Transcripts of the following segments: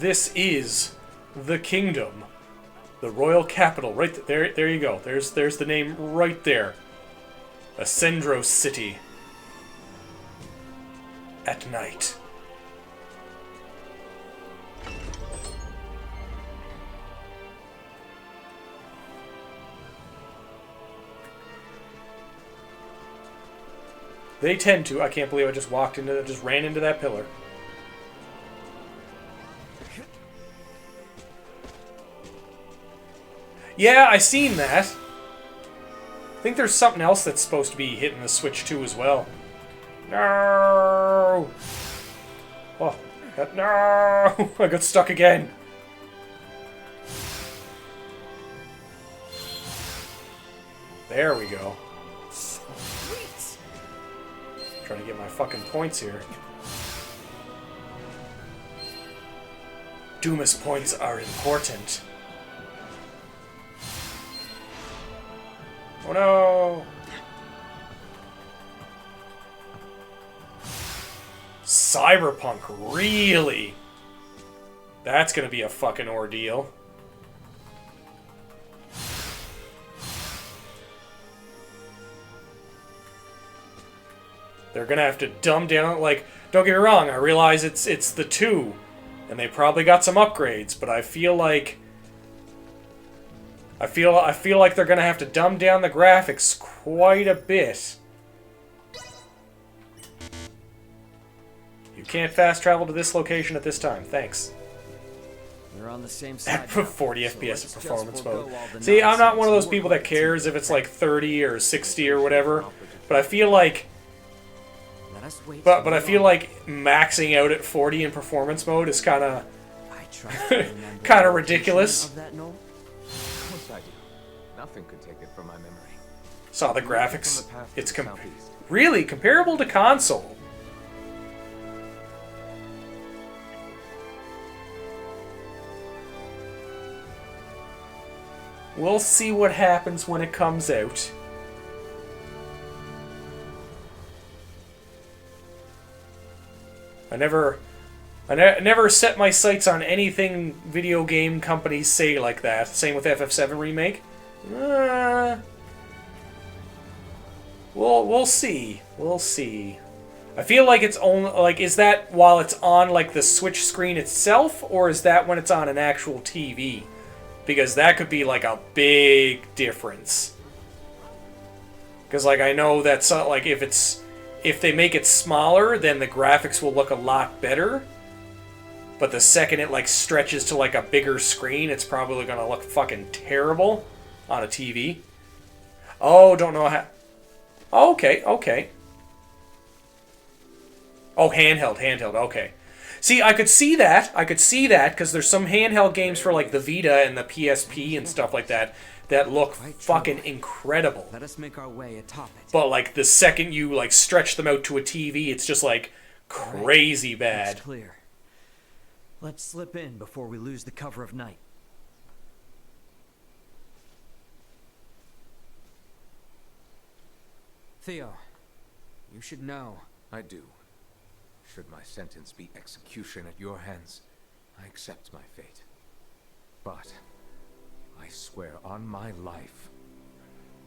This is the kingdom. The royal capital. Right there you go. There's the name right there. Ascendros City. At night. They tend to. I can't believe I just just ran into that pillar. Yeah, I seen that. I think there's something else that's supposed to be hitting the switch too as well. No! Oh, no! I got stuck again. There we go. Trying to get my fucking points here. Dumas points are important. Oh no! Cyberpunk, really? That's gonna be a fucking ordeal. They're gonna have to dumb down, like, don't get me wrong, I realize it's the 2, and they probably got some upgrades, but I feel like I feel like they're gonna have to dumb down the graphics quite a bit. You can't fast travel to this location at this time. Thanks. We're on the same side. 40 FPS of performance mode. See, I'm not one of those people that cares if it's like 30 or 60 or whatever, but I feel like but I feel like maxing out at 40 in performance mode is kind of ridiculous. Nothing could take it from my memory. Saw the graphics. It's really comparable to console. We'll see what happens when it comes out. I never set my sights on anything video game companies say like that. Same with FF7 Remake. We'll see. We'll see. I feel like it's only like, is that while it's on like the Switch screen itself, or is that when it's on an actual TV? Because that could be like a big difference. Because like I know that's like if they make it smaller, then the graphics will look a lot better. But the second it like stretches to like a bigger screen, it's probably gonna look fucking terrible on a TV. Oh, don't know how. Oh, okay, okay. Oh, handheld, okay. See, I could see that, because there's some handheld games for like the Vita and the PSP and stuff like that that look fucking incredible. Let us make our way atop it. But like the second you like stretch them out to a TV, it's just like crazy bad. It's clear. Let's slip in before we lose the cover of night. Theo, you should know. I do. Should my sentence be execution at your hands, I accept my fate. But I swear on my life,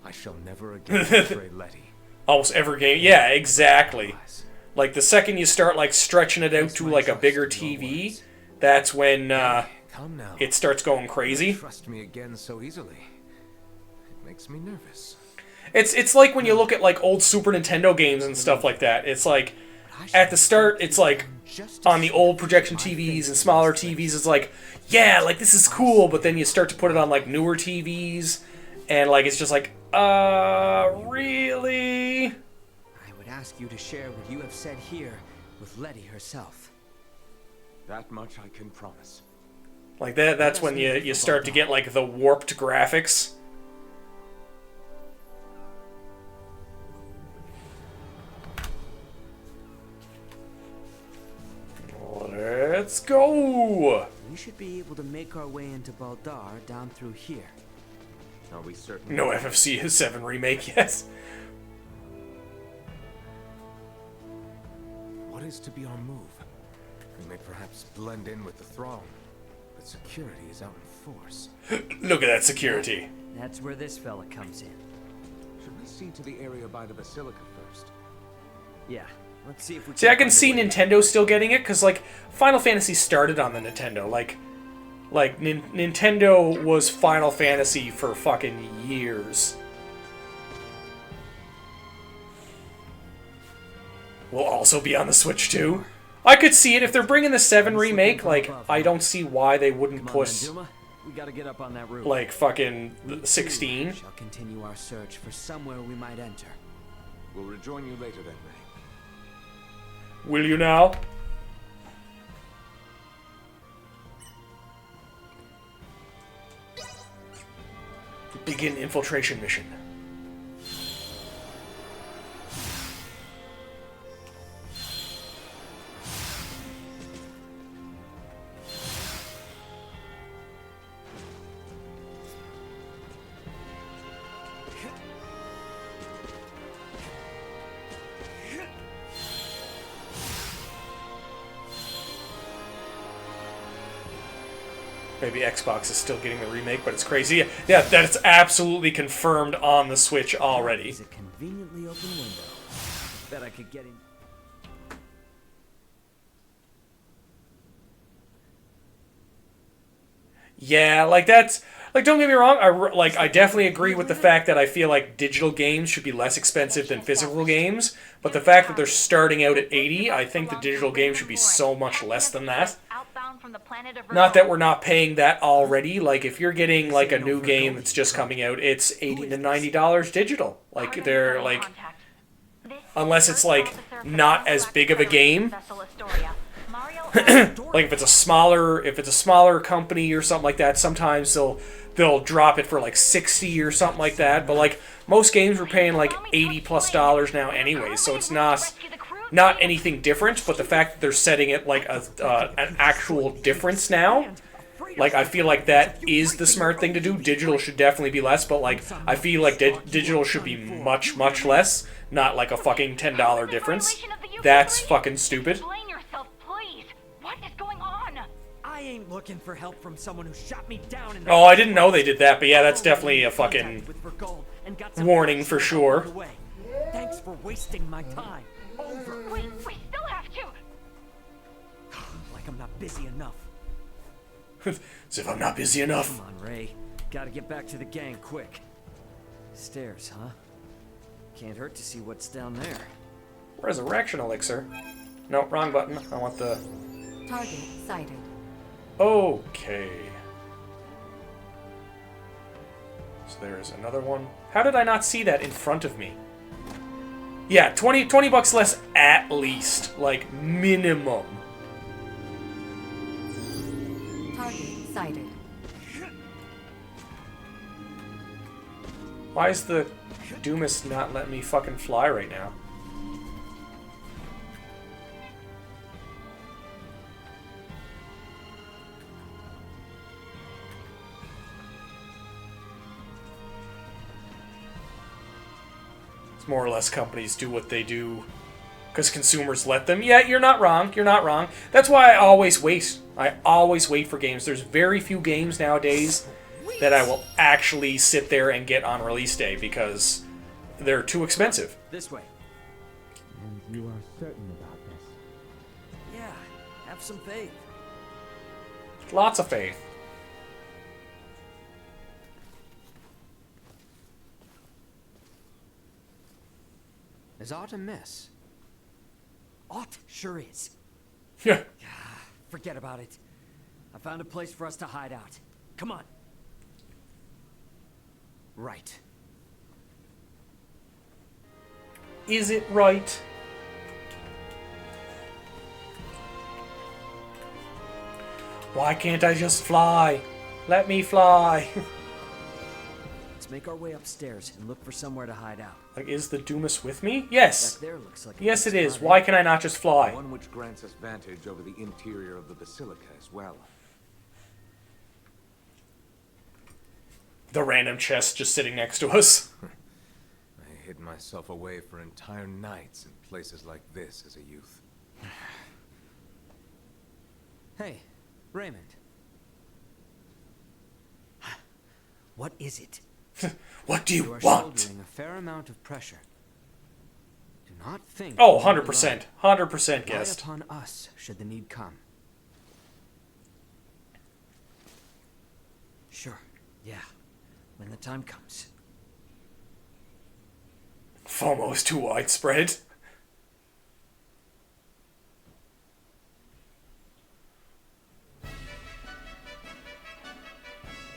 I shall never again betray Letty. Almost every game, yeah, exactly. Like the second you start like stretching it out to like a bigger TV, that's when it starts going crazy. Trust me again so easily. It makes me nervous. It's like when you look at like old Super Nintendo games and stuff like that. It's like at the start, it's like on the old projection TVs and smaller TVs, it's like, yeah, like this is cool, but then you start to put it on like newer TVs, and like it's just like, really? I would ask you to share what you have said here with Letty herself. That much I can promise. Like that's when you start to get like the warped graphics. Let's go! We should be able to make our way into Baldar down through here. Are we certain? No FF 7 remake, yes. What is to be our move? We may perhaps blend in with the throng. that security is out in force. Look at that security. That's where this fella comes in. Should we see to the area by the Basilica first? Yeah, let's see if we See, I can find see a way. Nintendo still getting it, because, like, Final Fantasy started on the Nintendo. Like Nintendo was Final Fantasy for fucking years. Will also be on the Switch, too. I could see it if they're bringing the 7 remake. Like, I don't see why they wouldn't Come on, push, then, Duma. We gotta get up on that roof. like, fucking We too 16. shall continue our search for somewhere we might enter. We'll rejoin you later then, Ray. Will you now? Begin infiltration mission. Maybe Xbox is still getting the remake, but it's crazy. Yeah, that's absolutely confirmed on the Switch already. It's a conveniently open window. Bet I could get in. Yeah, like that's like don't get me wrong. I definitely agree with the fact that I feel like digital games should be less expensive than physical games. But the fact that they're starting out at 80, I think the digital game should be so much less than that. Not that we're not paying that already. Like if you're getting like a new game that's just coming out, it's $80 to $90 digital. Like they're like, unless it's like not as big of a game. Like if it's a smaller company or something like that, sometimes they'll drop it for like 60 or something like that. But like most games we're paying like $80+ now anyway, so it's not anything different. But the fact that they're setting it like an actual difference now, like I feel like that is the smart thing to do. Digital should definitely be less, but like I feel like digital should be much less, not like a fucking $10 difference. That's fucking stupid. I ain't looking for help from someone who shot me down in the Oh, I didn't know they did that, but yeah, that's definitely a fucking warning for sure. Thanks for wasting my time. Over. We still have to. Like I'm not busy enough. As if I'm not busy enough. Come on, Ray. Gotta get back to the gang quick. Stairs, huh? Can't hurt to see what's down there. Resurrection elixir. No, wrong button. I want the... Target sighted. Okay. So there's another one. How did I not see that in front of me? Yeah, 20 bucks less at least. Like, minimum. Target sighted. Why is the Doomus not letting me fucking fly right now? More or less companies do what they do because consumers let them. Yeah, you're not wrong. You're not wrong. That's why I always wait. I always wait for games. There's very few games nowadays that I will actually sit there and get on release day because they're too expensive. This way. And you are certain about this? Yeah, have some faith. Lots of faith. Is Aught a mess? Aught sure is. Yeah. Forget about it. I found a place for us to hide out. Come on. Right. Is it right? Why can't I just fly? Let me fly. Let's make our way upstairs and look for somewhere to hide out. Like, is the Doomus with me? Yes. Back there looks like a Yes, good it is. spot, Why eh? can I not just fly? One which grants us vantage over the interior of the Basilica as well. The random chest just sitting next to us. I hid myself away for entire nights in places like this as a youth. Hey, Raymond. What is it? What do You you are want? shouldering a fair amount of pressure. Do not think. Oh, you are 100%. 100% alone. Rely guessed. upon us should the need come. Sure. Yeah. When the time comes. FOMO's too widespread.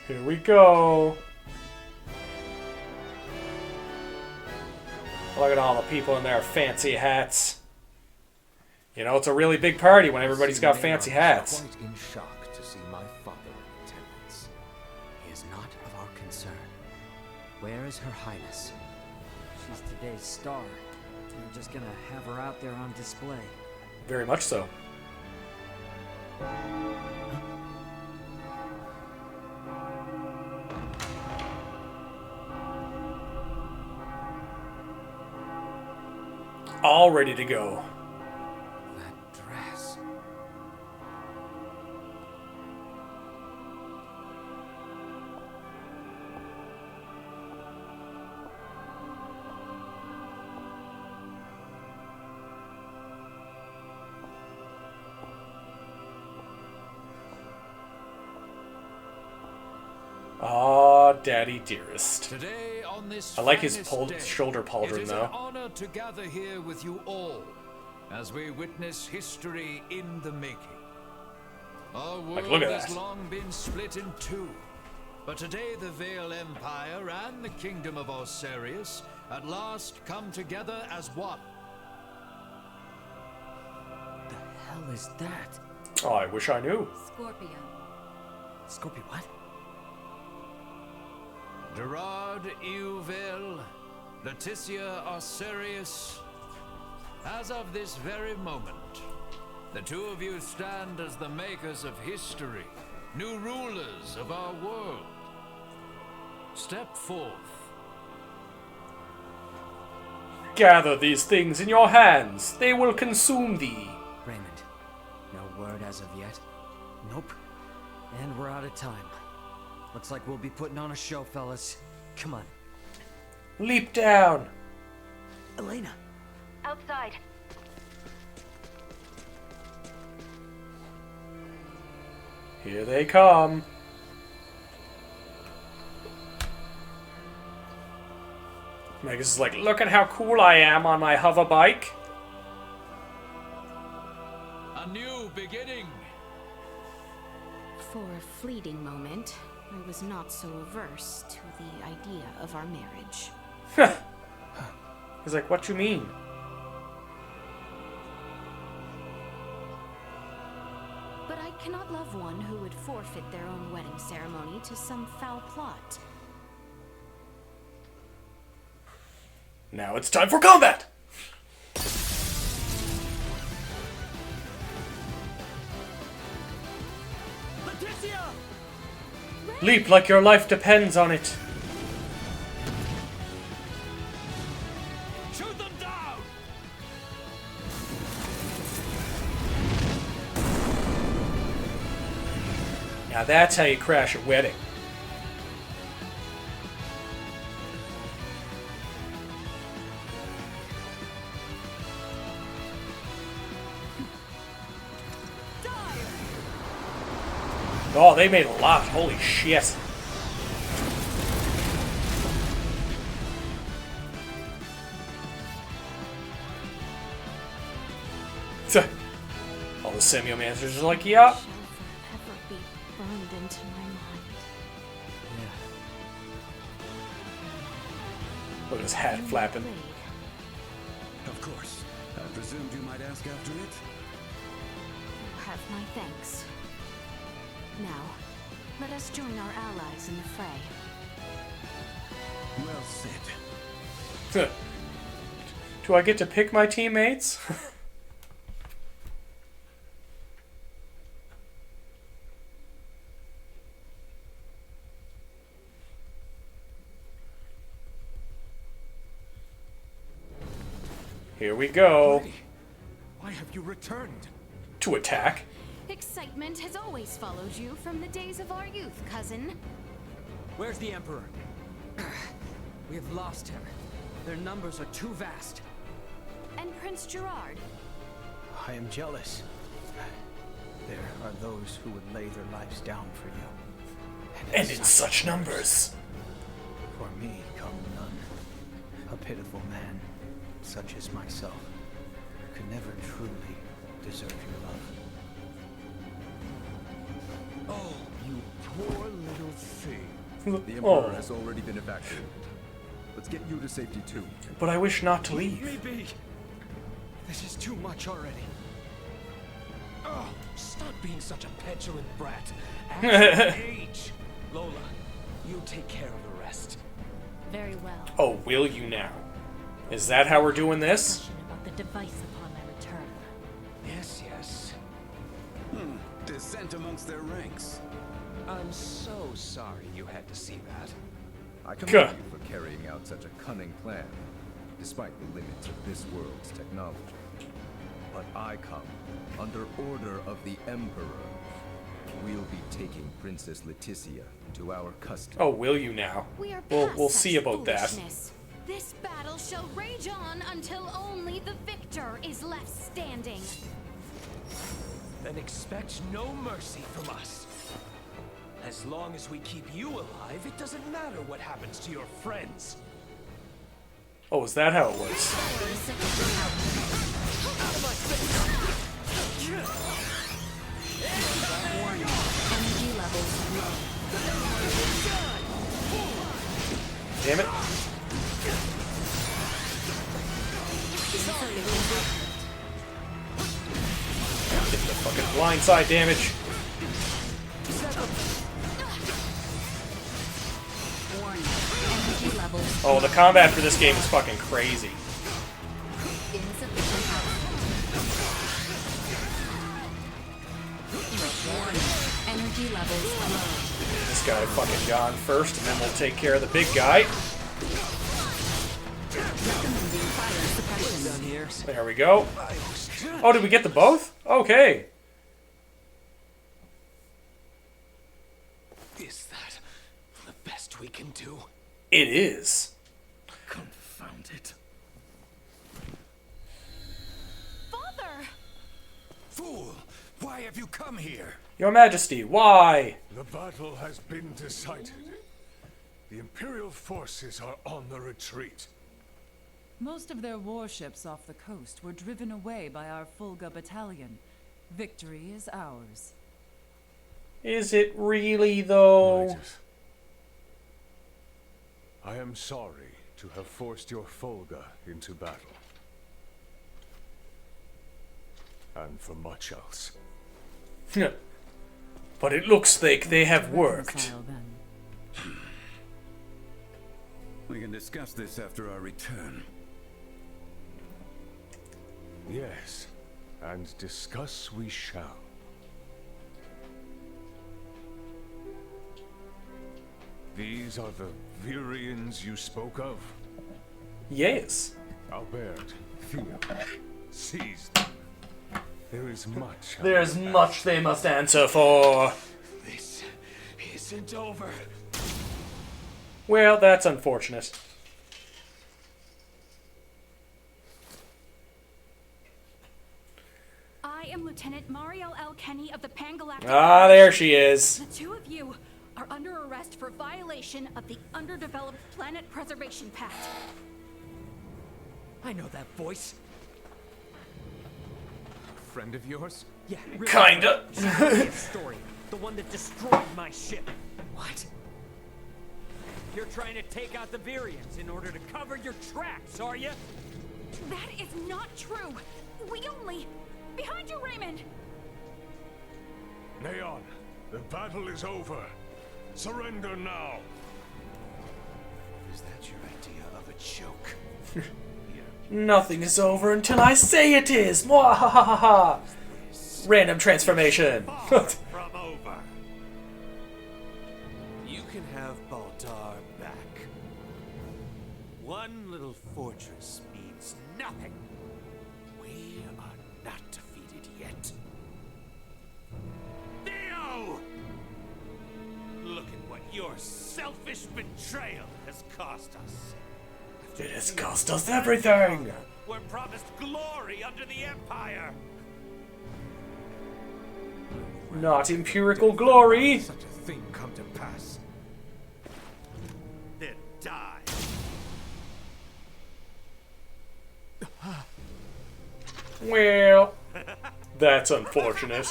Here we go. Look at all the people in their fancy hats. You know, it's a really big party when everybody's got fancy hats. Quite in shock to see my father in attendance. He is not of our concern. Where is Her Highness? She's today's star. We're just gonna have her out there on display. Very much so. All ready to go. That dress. Ah, Daddy dearest. Today on this I like his finest day, shoulder it pauldron, is though. an honor to gather here with you all as we witness history in the making. Our world look at has that. long been split in two, but today the Vale Empire and the Kingdom of Osarius at last come together as one. The hell is that? Oh, I wish I knew. Scorpio. Scorpio, what? Gerard Euville, Leticia Osarius, as of this very moment, the two of you stand as the makers of history, new rulers of our world. Step forth. Gather these things in your hands. They will consume thee. Raymond. No word as of yet. Nope. And we're out of time. Looks like we'll be putting on a show, fellas. Come on. Leap down. Elena. Outside. Here they come. Magus is like, look at how cool I am on my hover bike. A new beginning. For a fleeting moment, I was not so averse to the idea of our marriage. He's like, what you mean? But I cannot love one who would forfeit their own wedding ceremony to some foul plot. Now it's time for combat! Leticia! Leap like your life depends on it. Shoot them down! Now that's how you crash a wedding. Oh, they made a lot. Holy shit. All the Semiomancers are like, yeah. Shall forever be burned into my mind. Look at his hat flapping. Blade. Of course. I presumed you might ask after it. You have my thanks. Now, let us join our allies in the fray. Well said. Do I get to pick my teammates? Here we go. Why have you returned? To attack. Excitement has always followed you from the days of our youth, cousin. Where's the Emperor? We have lost him. Their numbers are too vast. And Prince Gerard? I am jealous. There are those who would lay their lives down for you. And in such numbers. For me come none. A pitiful man, such as myself, could never truly deserve your love. Oh, you poor little thing. The Emperor Oh, has already been evacuated. Let's get you to safety too. but I wish not to Leave leave. me be. This is too much already. Oh, stop being such a petulant brat. At your age. Lola, you take care of the rest. Very well. Oh, will you now? Is that how we're doing this? Discussion about the device upon my return. Yes, yes. Dissent amongst their ranks. I'm so sorry you had to see that. I commend Gah. you for carrying out such a cunning plan, despite the limits of this world's technology. But I come under order of the Emperor. We'll be taking Princess Leticia into our custody. Oh, will you now? We are We'll past see such about that. foolishness. This battle shall rage on until only the victor is left standing. Then expect no mercy from us. As long as we keep you alive, it doesn't matter what happens to your friends. Oh, is that how it was? Warning. Energy levels low. Damn it. Getting the fucking blindside damage. Warning. Energy levels Oh, the combat for this game is fucking crazy. insufficient output. Warning. Energy levels low. This guy fucking gone first, and then we'll take care of the big guy. Recommending fire suppression. Here. There we go. Oh, did we get the both? Okay. Is that the best we can do? It is. Confound it. Father! Fool! Why have you come here? Your Majesty, why? The battle has been decided. The Imperial forces are on the retreat. Most of their warships off the coast were driven away by our Fulga battalion. Victory is ours. Is it really, though? Midas, I am sorry to have forced your Fulga into battle. And for much else. But it looks like they have worked. Reconcile then. We can discuss this after our return. Yes, and discuss we shall. These are the Virians you spoke of? Yes. Albert, Theo, seize them. There is much. There's much they must answer for. This isn't over. Well, that's unfortunate. I am Lieutenant Mariel L. Kenny of the Pangalactic. Ah, there she is. The two of you are under arrest for violation of the Underdeveloped Planet Preservation Pact. I know that voice. Friend of yours? Yeah, really. Kinda. Story. The one that destroyed my ship. What? You're trying to take out the Virians in order to cover your tracks, are you? That is not true. We only... Behind you, Raymond! Neon, the battle is over. Surrender now. Is that your idea of a joke? Nothing is over until I say it is. Mwahahaha. Random transformation. From over. You can have Baldar back. One little fortress means nothing. We are not defeated yet. Theo! Look at what your selfish betrayal has cost us. It has cost us everything! We're promised glory under the Empire! Not empirical glory! Such a thing come to pass. Then die. Well, that's unfortunate.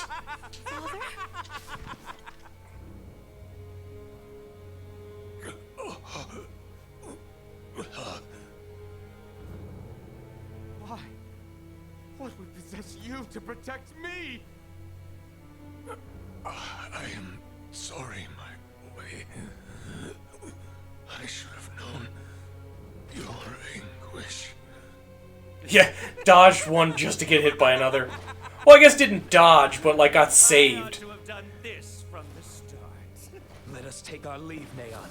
Why? What would possess you to protect me? I am sorry, my boy. I should have known your anguish. Yeah, dodged one just to get hit by another. Well, I guess didn't dodge, but like got saved. To have done this from the start. Let us take our leave, Neon.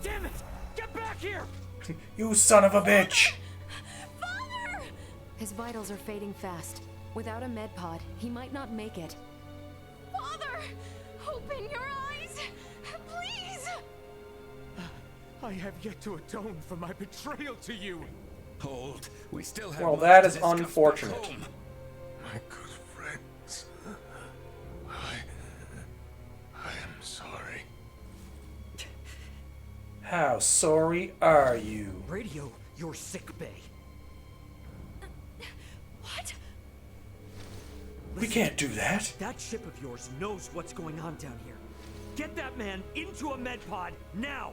Damn it! Get back here! You son of a bitch! Father! His vitals are fading fast. Without a med pod, he might not make it. Father! Open your eyes! Please! I have yet to atone for my betrayal to you. Hold. We still have Well, much that to is discuss back unfortunate. home. My good friends. I am sorry. How sorry are you? Radio your sick bay. What? We can't do that. That ship of yours knows what's going on down here. Get that man into a med pod now!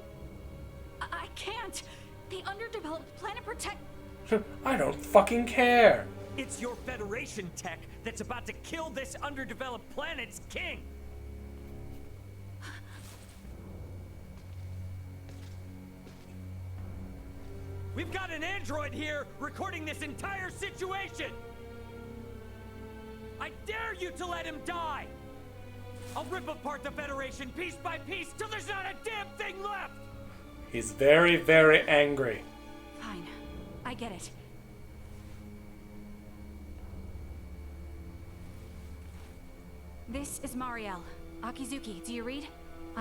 I can't! The underdeveloped planet protect... I don't fucking care. It's your Federation tech that's about to kill this underdeveloped planet's king! We've got an android here recording this entire situation! I dare you to let him die! I'll rip apart the Federation piece by piece till there's not a damn thing left! He's very, very angry. Fine. I get it. This is Marielle. Akizuki, do you read?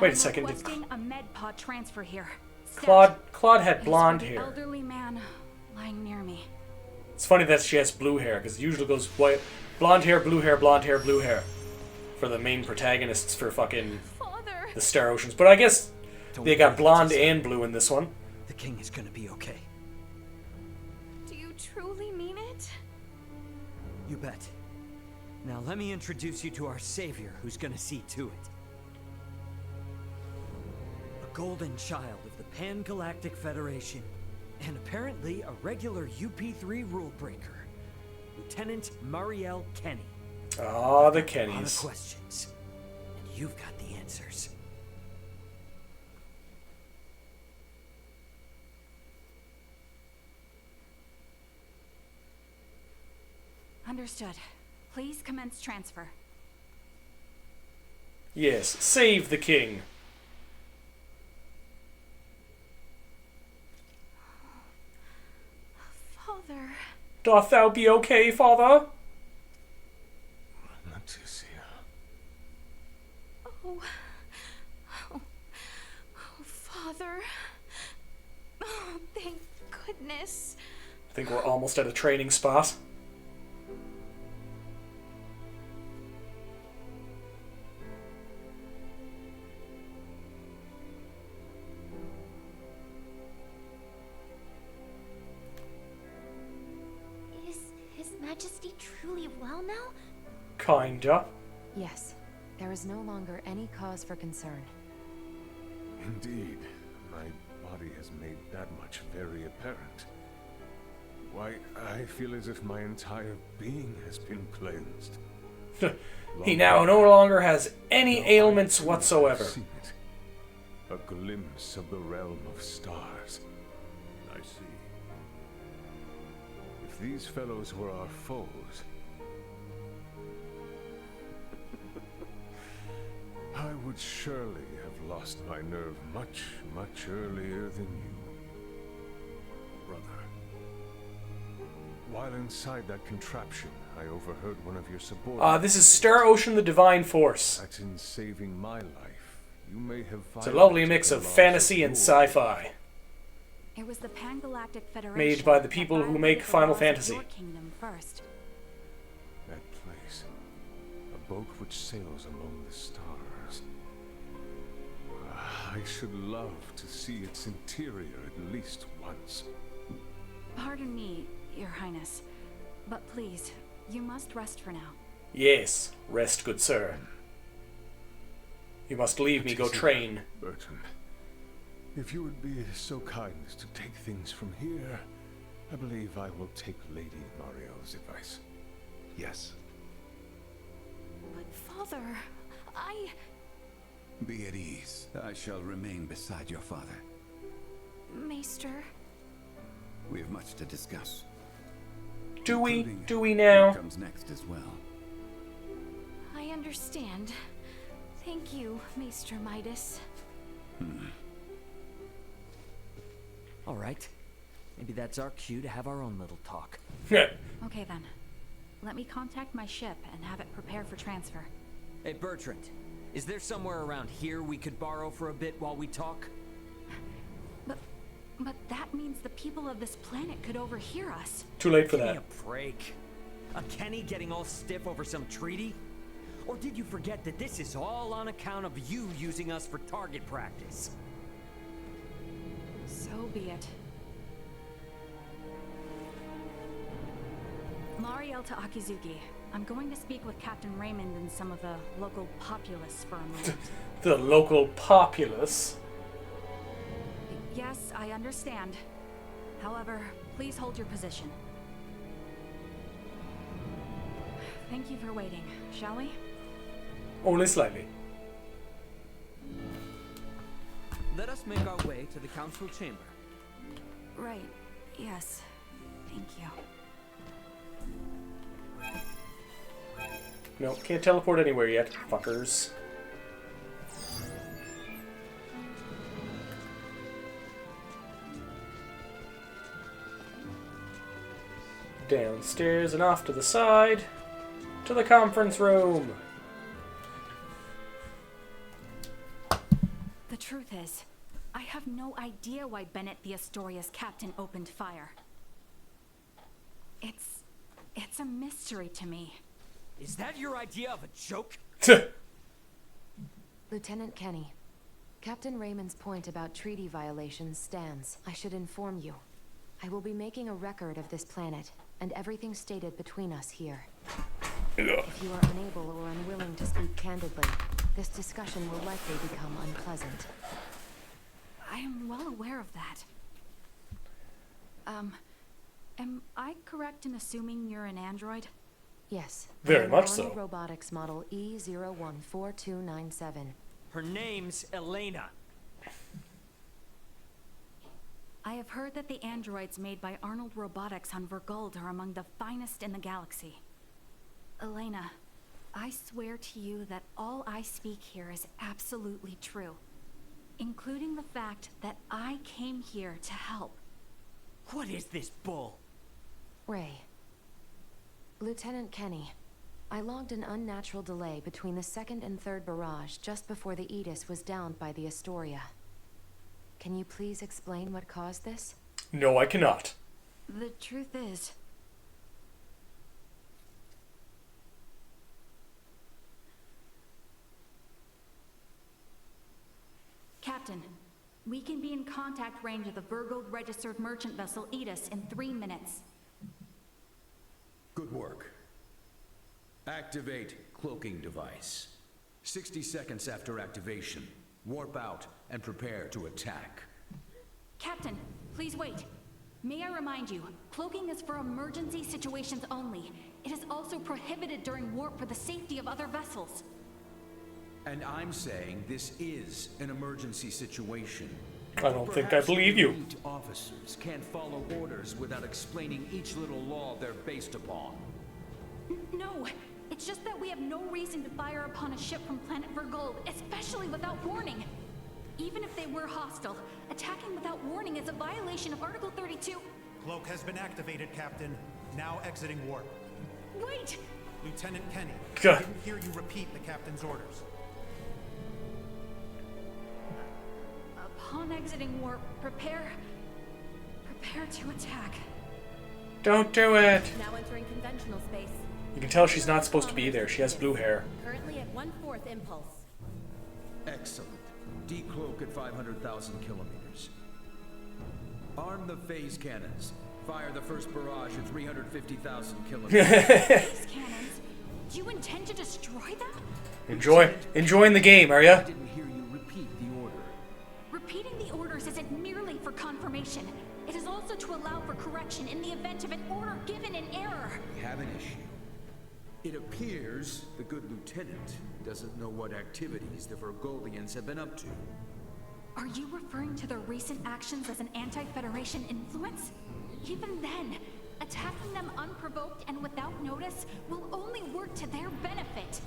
Wait a second, I'm did requesting a med pod transfer here. Claude had It is blonde for the hair. elderly man lying near me. It's funny that she has blue hair, because it usually goes white, blonde hair, blue hair, blonde hair, blue hair. For the main protagonists for fucking Father. the Star Oceans. But I guess they got blonde and blue in this one. The king is gonna be okay. Do you truly mean it? You bet. Now let me introduce you to our savior who's gonna see to it. A golden child of the Pan-Galactic Federation, and apparently a regular UP3 rule breaker. Lieutenant Marielle Kenny. Ah, the A lot of Kennys. questions, and you've got the answers. Understood. Please commence transfer. Yes, save the king. Father. Doth thou be okay, father? Leticia. Oh. Oh, Father. Oh, thank goodness. I think we're almost at a training spot. Is His Majesty truly well now? Kinda. Yes. There is no longer any cause for concern. Indeed, my body has made that much very apparent. Why, I feel as if my entire being has been cleansed. He now no longer has any ailments whatsoever. Seen it. A glimpse of the realm of stars. I see. If these fellows were our foes, I would surely have lost my nerve much, much earlier than you, brother. While inside that contraption, I overheard one of your subordinates. This is Star Ocean, the Divine Force. That in saving my life, you may have It's a lovely mix of fantasy and sci-fi. It was the Pan-Galactic Federation made by the people who make Final Fantasy. Your kingdom first. That place. A boat which sails among the stars. I should love to see its interior at least once. Pardon me, Your Highness, but please, you must rest for now. Yes, rest, good sir. You must leave me, go train. Burton, if you would be so kind as to take things from here, I believe I will take Lady Mario's advice. Yes. But Father, Be at ease. I shall remain beside your father. Maester. We have much to discuss. Do we now? What comes next as well. I understand. Thank you, Maester Midas. All right. Maybe that's our cue to have our own little talk. Okay then. Let me contact my ship and have it prepared for transfer. Hey, Bertrand. Is there somewhere around here we could borrow for a bit while we talk? But that means the people of this planet could overhear us. Too late for Give that. me a break. A Kenny getting all stiff over some treaty? Or did you forget that this is all on account of you using us for target practice? So be it. Mariel to Akizuki. I'm going to speak with Captain Raymond and some of the local populace for a moment. The local populace? Yes, I understand. However, please hold your position. Thank you for waiting, shall we? Only slightly. Let us make our way to the council chamber. Right, yes. Thank you. No, can't teleport anywhere yet, fuckers. Downstairs and off to the side. To the conference room. The truth is, I have no idea why Bennett the Astoria's captain opened fire. It's a mystery to me. Is that your idea of a joke? Lieutenant Kenny, Captain Raymond's point about treaty violations stands. I should inform you. I will be making a record of this planet and everything stated between us here. If you are unable or unwilling to speak candidly, this discussion will likely become unpleasant. I am well aware of that. Am I correct in assuming you're an android? Yes. Very much Arnold so. Robotics model E014297. Her name's Elena. I have heard that the androids made by Arnold Robotics on Verguld are among the finest in the galaxy. Elena, I swear to you that all I speak here is absolutely true, including the fact that I came here to help. What is this bull? Ray. Lieutenant Kenny, I logged an unnatural delay between the second and third barrage just before the Aegis was downed by the Astoria. Can you please explain what caused this? No, I cannot. The truth is, Captain, we can be in contact range of the Verguld registered merchant vessel Aegis in 3 minutes. Good work. Activate cloaking device. 60 seconds after activation, warp out and prepare to attack. Captain, please wait. May I remind you, cloaking is for emergency situations only. It is also prohibited during warp for the safety of other vessels. And I'm saying this is an emergency situation. I don't think I believe you. Elite officers can't follow orders without explaining each little law they're based upon. No, it's just that we have no reason to fire upon a ship from planet Verguld, especially without warning. Even if they were hostile, attacking without warning is a violation of Article 32. Cloak has been activated, Captain. Now exiting warp. wait! Lieutenant Kenny, Good. I didn't hear you repeat the captain's orders. Upon exiting warp, prepare to attack. Don't do it. Now entering conventional space. You can tell she's not supposed to be there. She has blue hair. Currently at 1/4 impulse. Excellent. Decloak at 500,000 kilometers. Arm the phase cannons. Fire the first barrage at 350,000 kilometers. Phase cannons? Do you intend to destroy them? Enjoying the game, are ya? I didn't hear you repeat the order. Repeating the orders isn't merely for confirmation. It is also to allow for correction in the event of an order given in error. We have an issue. It appears the good lieutenant doesn't know what activities the Virgolians have been up to. Are you referring to their recent actions as an anti-Federation influence? Even then, attacking them unprovoked and without notice will only work to their benefit.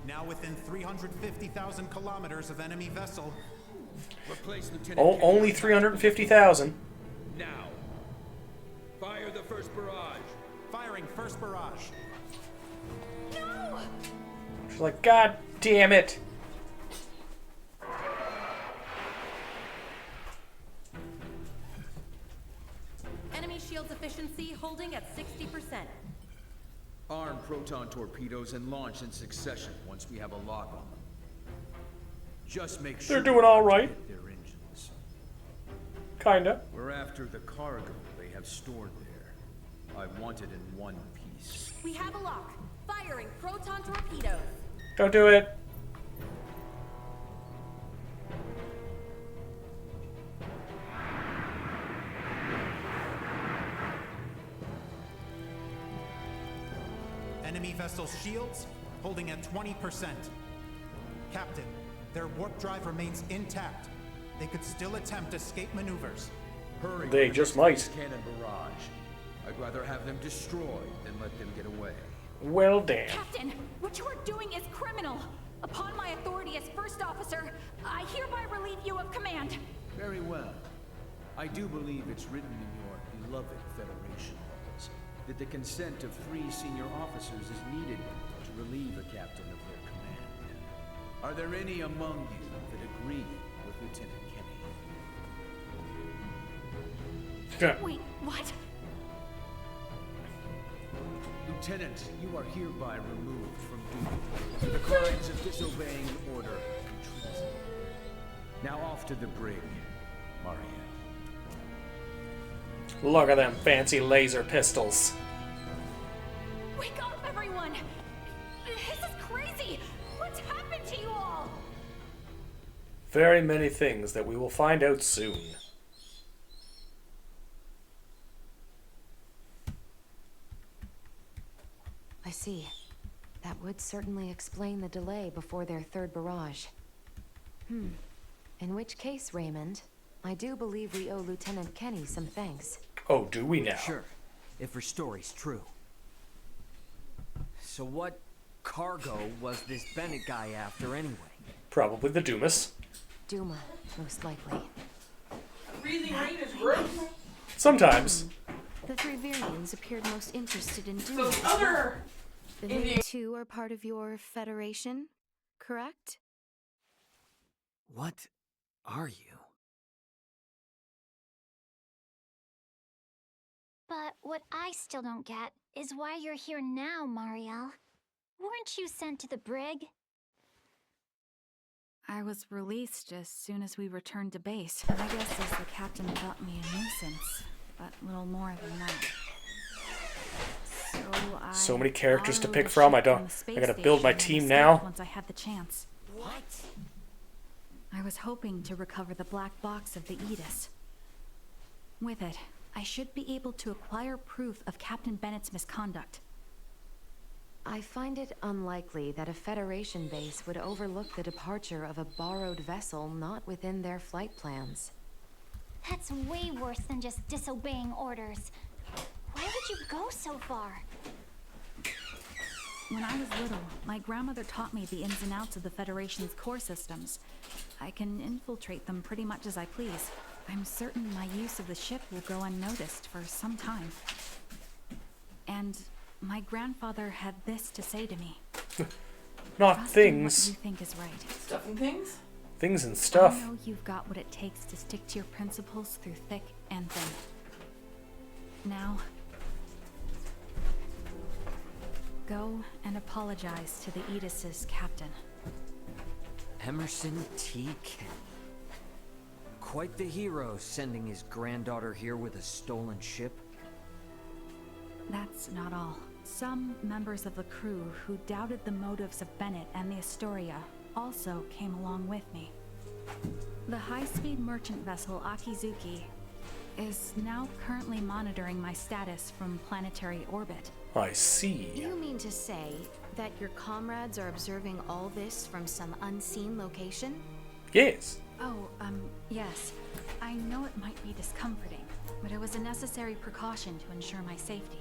Now within 350,000 kilometers of enemy vessel. Replace Lieutenant Oh, Kenny. only 350,000. Now. Fire the first barrage. Firing first barrage. No! She's like, God damn it. Enemy shields efficiency holding at 60%. Arm proton torpedoes and launch in succession once we have a lock on them. Just make sure They're doing all right. hit their engines. Kinda. We're after the cargo they have stored there. I want it in one piece. We have a lock. Firing proton torpedoes. Don't do it. Enemy vessel's shields holding at 20%. Captain, their warp drive remains intact. They could still attempt escape maneuvers. Hurry. They with just the might. cannon barrage. I'd rather have them destroyed than let them get away. Well, damn. Captain, what you are doing is criminal. Upon my authority as first officer, I hereby relieve you of command. Very well. I do believe it's written in your beloved Federation laws that the consent of 3 senior officers is needed to relieve a captain of their command. Are there any among you that agree with Lieutenant Kenny? Wait, what? Lieutenant, you are hereby removed from duty for the crimes of disobeying order and treason. Now off to the brig, Maria. Look at them fancy laser pistols. Wake up, everyone! This is crazy! What's happened to you all? Very many things that we will find out soon. I see. That would certainly explain the delay before their third barrage. In which case, Raymond, I do believe we owe Lieutenant Kenny some thanks. Oh, do we now? Sure, if her story's true. So what cargo was this Bennett guy after anyway? Probably the Dumas. Duma, most likely. Freezing rain is gross. Sometimes. The 3 Virians appeared most interested in doing So other The Virian 2 are part of your Federation, correct? What are you? But what I still don't get is why you're here now, Mariel. Weren't you sent to the brig? I was released as soon as we returned to base. I guess as the captain thought me a nuisance, but little more than that. So many characters to borrowed pick a from. ship I gotta the build my space team station and now. escaped once I had the chance. What? I was hoping to recover the black box of the Aegis. With it, I should be able to acquire proof of Captain Bennett's misconduct. I find it unlikely that a Federation base would overlook the departure of a borrowed vessel not within their flight plans. That's way worse than just disobeying orders. Why would you go so far? When I was little, my grandmother taught me the ins and outs of the Federation's core systems. I can infiltrate them pretty much as I please. I'm certain my use of the ship will go unnoticed for some time. And my grandfather had this to say to me. Not Trust in things. what you think is right. Stuff and things? Things and stuff. I know you've got what it takes to stick to your principles through thick and thin. Now, go and apologize to the Aegis's captain. Emerson T. Kenny. Quite the hero, sending his granddaughter here with a stolen ship. That's not all. Some members of the crew who doubted the motives of Bennett and the Astoria also came along with me. The high-speed merchant vessel Akizuki is now currently monitoring my status from planetary orbit. I see. You mean to say that your comrades are observing all this from some unseen location? Yes. Oh, yes. I know it might be discomforting, but it was a necessary precaution to ensure my safety.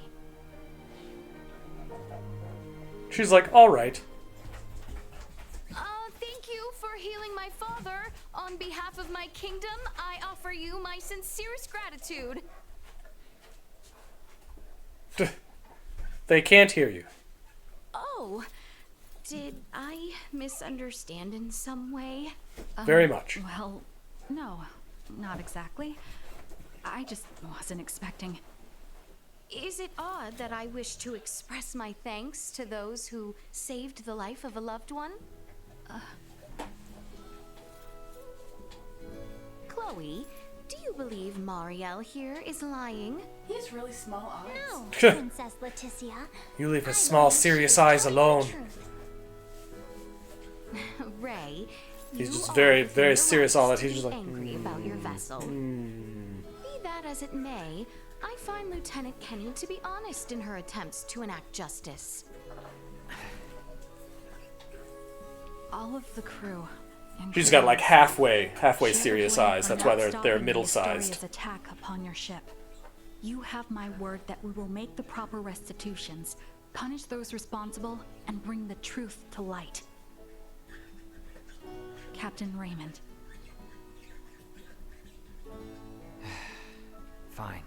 She's like, all right. Thank you for healing my father. On behalf of my kingdom, I offer you my sincerest gratitude. They can't hear you. Oh, did I misunderstand in some way? Very much. Well, no, not exactly. I just wasn't expecting. Is it odd that I wish to express my thanks to those who saved the life of a loved one? Chloe, do you believe Mariel here is lying? He has really small eyes. No, Princess Leticia. You leave his small, serious eyes alone. Ray, He's you just are very, within very your serious. rights All that to he's just be like. angry about your vessel. Be that as it may, I find Lieutenant Kenny to be honest in her attempts to enact justice. All of the crew. She's got like halfway serious eyes. That's why they're middle-sized. Astoria's attack upon your ship. You have my word that we will make the proper restitutions, punish those responsible, and bring the truth to light. Captain Raymond. Fine.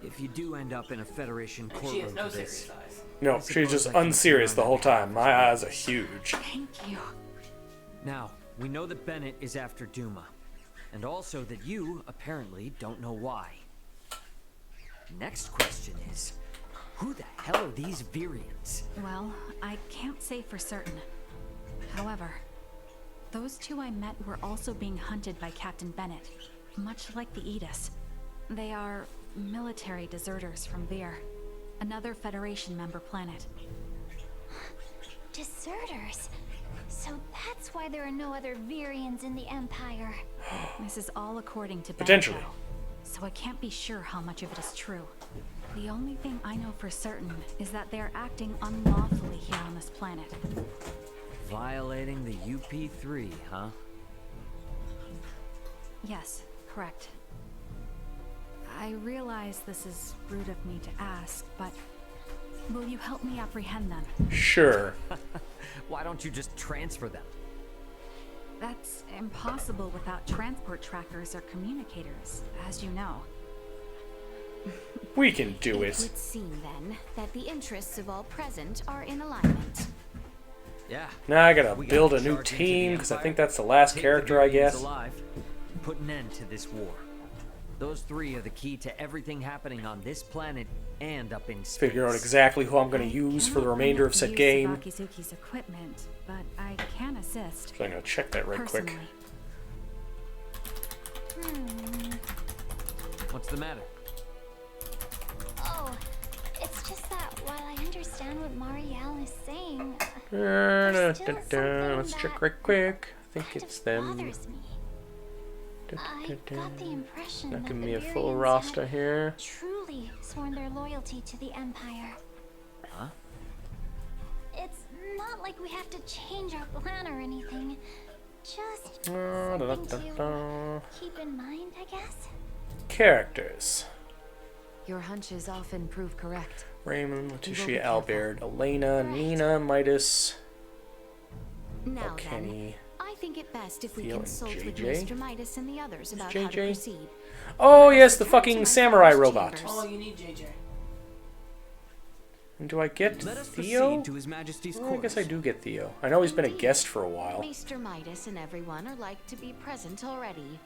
If you do end up in a Federation And she has courtroom no for this, serious eyes. No, she's just unserious the whole time. My eyes are huge. Thank you. Now, we know that Bennett is after Duma, and also that you, apparently, don't know why. Next question is, who the hell are these Virians? Well, I can't say for certain. However, those two I met were also being hunted by Captain Bennett, much like the Aegis. They are military deserters from Vir, another Federation member planet. Deserters? So that's why there are no other Virians in the Empire. This is all according to Bennett, Potentially. though, so I can't be sure how much of it is true. The only thing I know for certain is that they're acting unlawfully here on this planet. Violating the UP3, huh? Yes, correct. I realize this is rude of me to ask, but will you help me apprehend them? Sure. Why don't you just transfer them? That's impossible without transport trackers or communicators, as you know. We can do It it. would seem, then, that the interests of all present are in alignment. Yeah. Now I gotta We build a gotta new charge into team the because I Empire, think that's the last take character, the I Virians guess. alive, put an end to this war. Those three are the key to everything happening on this planet and up in space. Figure out exactly who I'm gonna use for the remainder of said game. Akizuki's equipment, but I can assist. So I'm gonna check that right quick. Personally. What's the matter? Oh, it's just that while I understand what Marielle is saying, Let's check right quick. I think it's them. bothers me. I got the impression Not that giving the me a full Virians roster had here. truly sworn their loyalty to the Empire. Huh? It's not like we have to change our plan or anything. Just Da-da-da-da-da. something to keep in mind, I guess. Characters. Your hunches often prove correct. Raymond, be Leticia, careful. Albert, Elena, Nina, Midas, Now Kenny. then, I think it best if we Theo and consult with JJ? Mr. Midas and the others about how to JJ? proceed. Oh yes, the fucking samurai robot. Oh, you need JJ. And do I get Let us Theo? proceed to His Majesty's Well, I quarters. guess I do get Theo. I know he's been a guest for a while. Maester Midas and everyone are like to be present already.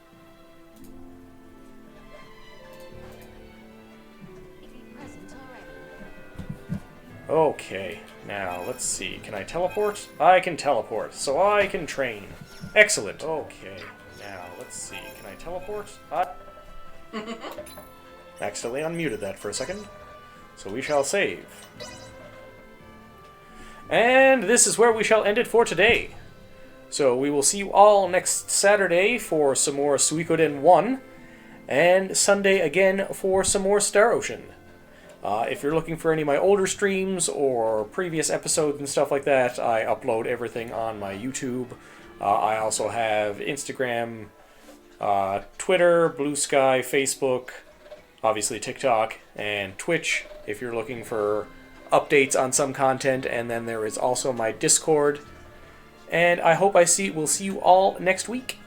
Okay, now let's see. Can I teleport? I can teleport, so I can train. Excellent. Okay, now let's see. Can I teleport? Accidentally unmuted that for a second. So we shall save. And this is where we shall end it for today. So we will see you all next Saturday for some more Suikoden 1, and Sunday again for some more Star Ocean. If you're looking for any of my older streams or previous episodes and stuff like that, I upload everything on my YouTube. I also have Instagram, Twitter, Blue Sky, Facebook, obviously TikTok, and Twitch if you're looking for updates on some content. And then there is also my Discord. And I hope we'll see you all next week.